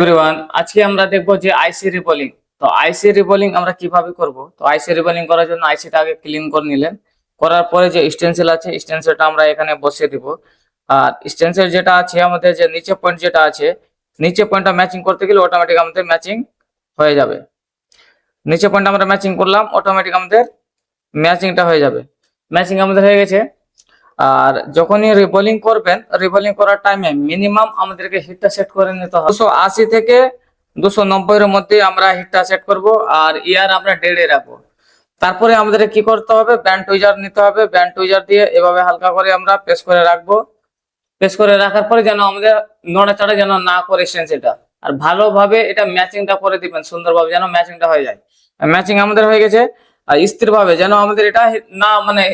Everyone, আজকে আমরা দেখবো যে আইসি রিবোলিং। তো আইসি রিবোলিং আমরা কিভাবে করব। তো আইসি রিবোলিং করার জন্য আইসিটা আগে ক্লিন করে নিলেন। করার পরে যে স্টেনসিল আছে স্টেনসিলটা আমরা এখানে বসিয়ে দিব। আর স্টেনসিল যেটা আছে আমাদের যে নিচে পয়েন্ট যেটা আছে, নিচে পয়েন্টটা ম্যাচিং করতে গেলে অটোমেটিক আমাদের ম্যাচিং হয়ে যাবে। নিচে পয়েন্ট আমরা ম্যাচিং করলাম, অটোমেটিক আমাদের ম্যাচিংটা হয়ে যাবে। ম্যাচিং আমাদের হয়ে গেছে। আর যখনই রিবোলিং করবেন, রিবোলিং করার টাইমে মিনিমাম আমাদেরকে হিটটা সেট করে নিতে হবে 280 থেকে 290 এর মধ্যে আমরা হিটটা সেট করব। আর ইয়ার আমরা 1.5 রাখবো। তারপরে আমাদের কি করতে হবে, ব্যান্ড টুইজার নিতে হবে। ব্যান্ড টুইজার দিয়ে এভাবে হালকা করে আমরা প্রেস করে রাখবো। প্রেস করে রাখার পরে যেন আমাদের নড়াচড়া যেন না করে সেটা। আর ভালোভাবে এটা ম্যাচিংটা করে দিবেন সুন্দরভাবে, যেন ম্যাচিংটা হয়ে যায়। ম্যাচিং আমাদের হয়ে গেছে। আর স্থিরভাবে যেন আমাদের এটা না মানে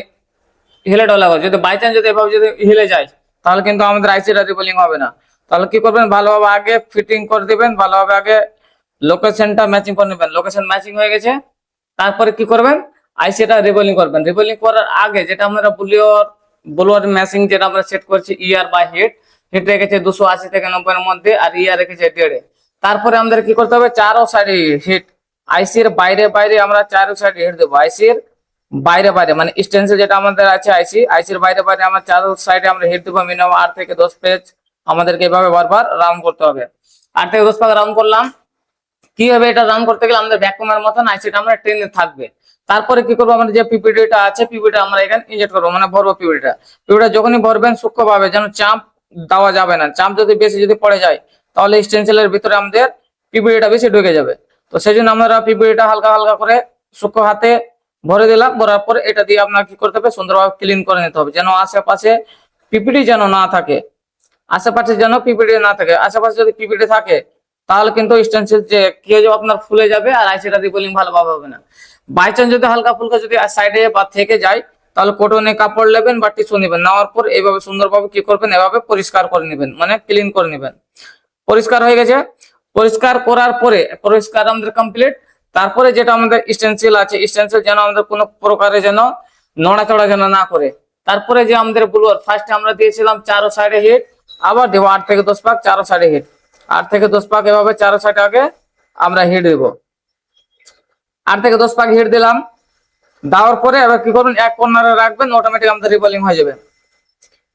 হিলে ডলা করে, যদি বাই চান্স যদি এভাবে যদি হিলে যায় তাহলে কিন্তু আমাদের আইসিটা রিবোলিং হবে না। তাহলে কি করবেন, ভালোভাবে আগে ফিটিং করে দিবেন, ভালোভাবে আগে লোকেশনটা ম্যাচিং করে নেবেন। লোকেশন ম্যাচিং হয়ে গেছে, তারপরে কি করবেন, আইসিটা রিবোলিং করবেন। রিবোলিং করার আগে যেটা আমরা ব্লোয়ার ম্যাচিং যেটা আমরা সেট করছি ইয়ার বা হিট, হিট রেখেছে 280 থেকে 90 এর মধ্যে, আর ইয়ার রেখেছে 1.5। তারপরে আমাদের কি করতে হবে, চারো সাইডে হিট। আইসির বাইরে বাইরে আমরা চারো সাইডে হিট দেবো। আইসির বাইরে বাইরে মানে স্টেন্সিল যেটা আমাদের আছে আইসির বাইরে বাইরে আমরা চারো সাইডে আমরা হিট দেবো। মিনিমাম 8 থেকে 10 পেজ আমাদেরকে এভাবে বারবার রাউন্ড করতে হবে। 8 থেকে 10 পাক রাউন্ড করলাম। কি হবে, এটা রাউন্ড করতে গেলে আমাদের ভ্যাকুয়ামের মতন আইসিটা আমরা ট্রেনে থাকবে। তারপরে কি করবো, আমাদের যে পিপিটিটা আছে পিপিটা আমরা এখানে ইনজেক্ট করবো, মানে ভরবো পিপিটা যখনই ভরবেন সূক্ষ্মভাবে, যেন চাপ দেওয়া যাবে না। চাপ যদি বেশি যদি পড়ে যায় তাহলে স্টেন্সিলের ভিতরে আমাদের পিপিটিটা বেশি ঢুকে যাবে। তো সেই জন্য আমরা পিপিটিটা হালকা হালকা করে সূক্ষ্ম হাতে ভরে দিলাম। ভরার পর এটা দিয়ে আপনার কি করতে হবে, সুন্দরভাবে ক্লিন করে নিতে হবে, যেন আশেপাশে পিপিটি যেন না থাকে। আশেপাশে যেন পিপিটি না থাকে। আশেপাশে যদি পিপিটি থাকে তাহলে কিন্তু স্টেনসিল যে কি হয়ে যাবে, আপনার ফুলে যাবে আর আইসিটা রিবোলিং ভালোভাবে হবে না। বাই চান্স যদি হালকা ফুলকা যদি সাইডে বা থেকে যায় তাহলে কটনে কাপড় নেবেন বা টিস্যু নেবেন। নেওয়ার পর এইভাবে সুন্দরভাবে কি করবেন, এভাবে পরিষ্কার করে নেবেন, মানে ক্লিন করে নেবেন। পরিষ্কার হয়ে গেছে। পরিষ্কার করার পরে পরিষ্কার আমাদের কমপ্লিট। তারপরে যেটা আমাদের স্টেনসিল আছে, স্টেনসিল যেন আমাদের কোনো প্রকারে যেন নড়াচড়া যেন না করে। তারপরে যে আমাদের ব্লোয়ার, ফার্স্টে আমরা দিয়েছিলাম চারো সাইডে হিট, আবার দেবো 8 থেকে 10 পাক চারো সাইডে হিট। 8 থেকে 10 পাক এভাবে চারো সাইডে আগে আমরা হিট দেব। 8 থেকে 10 পাক হিট দিলাম। দেওয়ার পরে এবার কি করুন, এক কর্নারে রাখবেন, অটোমেটিক আমাদের রিবোলিং হয়ে যাবে।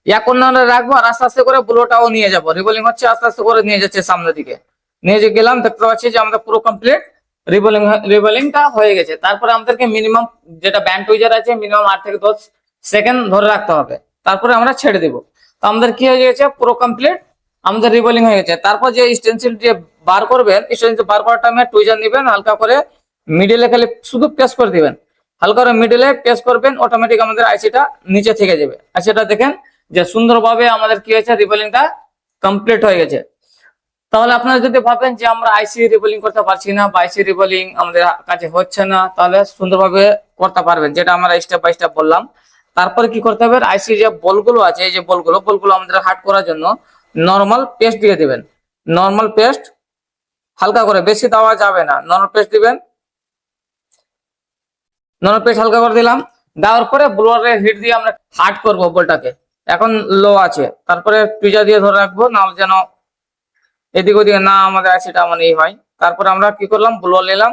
এক কর্নারে রাখবো আর আস্তে আস্তে করে ব্লোটাও নিয়ে যাবো। রিবোলিং হচ্ছে, আস্তে আস্তে করে নিয়ে যাচ্ছে সামনের দিকে। নিয়ে যে গেলাম, দেখতে পাচ্ছি যে আমাদের পুরো কমপ্লিট রিবোলিংটা হয়ে গেছে। তারপরে আমাদেরকে মিনিমাম যেটা ব্যান্ড টুইজার আছে মিনিমাম 8 থেকে 10 সেকেন্ড ধরে রাখতে হবে। তারপরে আমরা ছেড়ে দিব। তো আমাদের কি হয়ে গেছে, পুরো কমপ্লিট আমাদের রিবোলিং হয়ে গেছে। তারপর যে স্টেনসিল যে বার করবেন, স্টেনসিল বার করার টাইমে টুইজার নেবেন, হালকা করে মিডিলে খালি শুধু প্রেস করে দিবেন। হালকা করে মিডিলে প্রেস করবেন, অটোমেটিক আমাদের আইসিটা নিচে থেকে যাবে। আইসিটা দেখেন যে সুন্দরভাবে আমাদের কি হয়েছে, রিবোলিংটা কমপ্লিট হয়ে গেছে। তাহলে আপনারা যদি ভাবেন যে আমরা আইসি রিবোলিং করতে পারছি না বা আইসি রিবোলিং আমাদের কাছে হচ্ছে না, তাহলে সুন্দরভাবে করতে পারবেন, যেটা আমরা স্টেপ বাই স্টেপ বললাম। তারপরে কি করতে হবে, আইসি যে বলগুলো আছে, এই যে বলগুলো আমাদের হার্ড করার জন্য নরমাল পেস্ট দিয়ে দিবেন। নরমাল পেস্ট হালকা করে, বেশি দেওয়া যাবে না। নরমাল পেস্ট দিবেন। নরমাল পেস্ট হালকা করে দিলাম। দেওয়ার পরে ব্লোয়ারের হিট দিয়ে আমরা হার্ড করবো বলটাকে। এখন লো আছে, তারপরে পিজা দিয়ে ধরে রাখবো, না যেন এদিক ওদিকে না আমাদের আইসিটা মানে হয়। তারপরে আমরা কি করলাম, ব্লোয়ার নিলাম,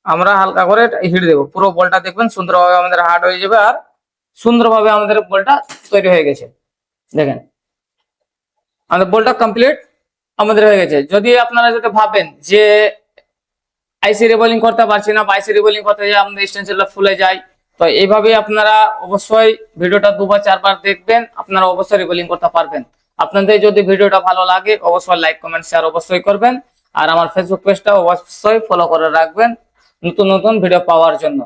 আমরা হালকা করে হিট দেবো। পুরো বলটা দেখবেন সুন্দরভাবে আমাদের হার্ড হয়ে যাবে আর সুন্দরভাবে আমাদের বলটা তৈরি হয়ে গেছে। দেখেন আমাদের বলটা কমপ্লিট আমাদের হয়ে গেছে। যদি আপনারা যদি ভাবেন যে আইসি রিবোলিং করতে পারছি না বা আইসি রিবোলিং করতে যায় আমাদের স্টেনসিলটা ফুলে যায়, তো এইভাবে আপনারা অবশ্যই ভিডিওটা 2 বা 4 বার দেখবেন, আপনারা অবশ্যই রিবোলিং করতে পারবেন। আপনাদের যদি ভিডিওটা ভালো লাগে অবশ্যই লাইক কমেন্ট শেয়ার অবশ্যই করবেন। আর আমার ফেসবুক পেজটা অবশ্যই ফলো করে রাখবেন নতুন নতুন ভিডিও পাওয়ার জন্য।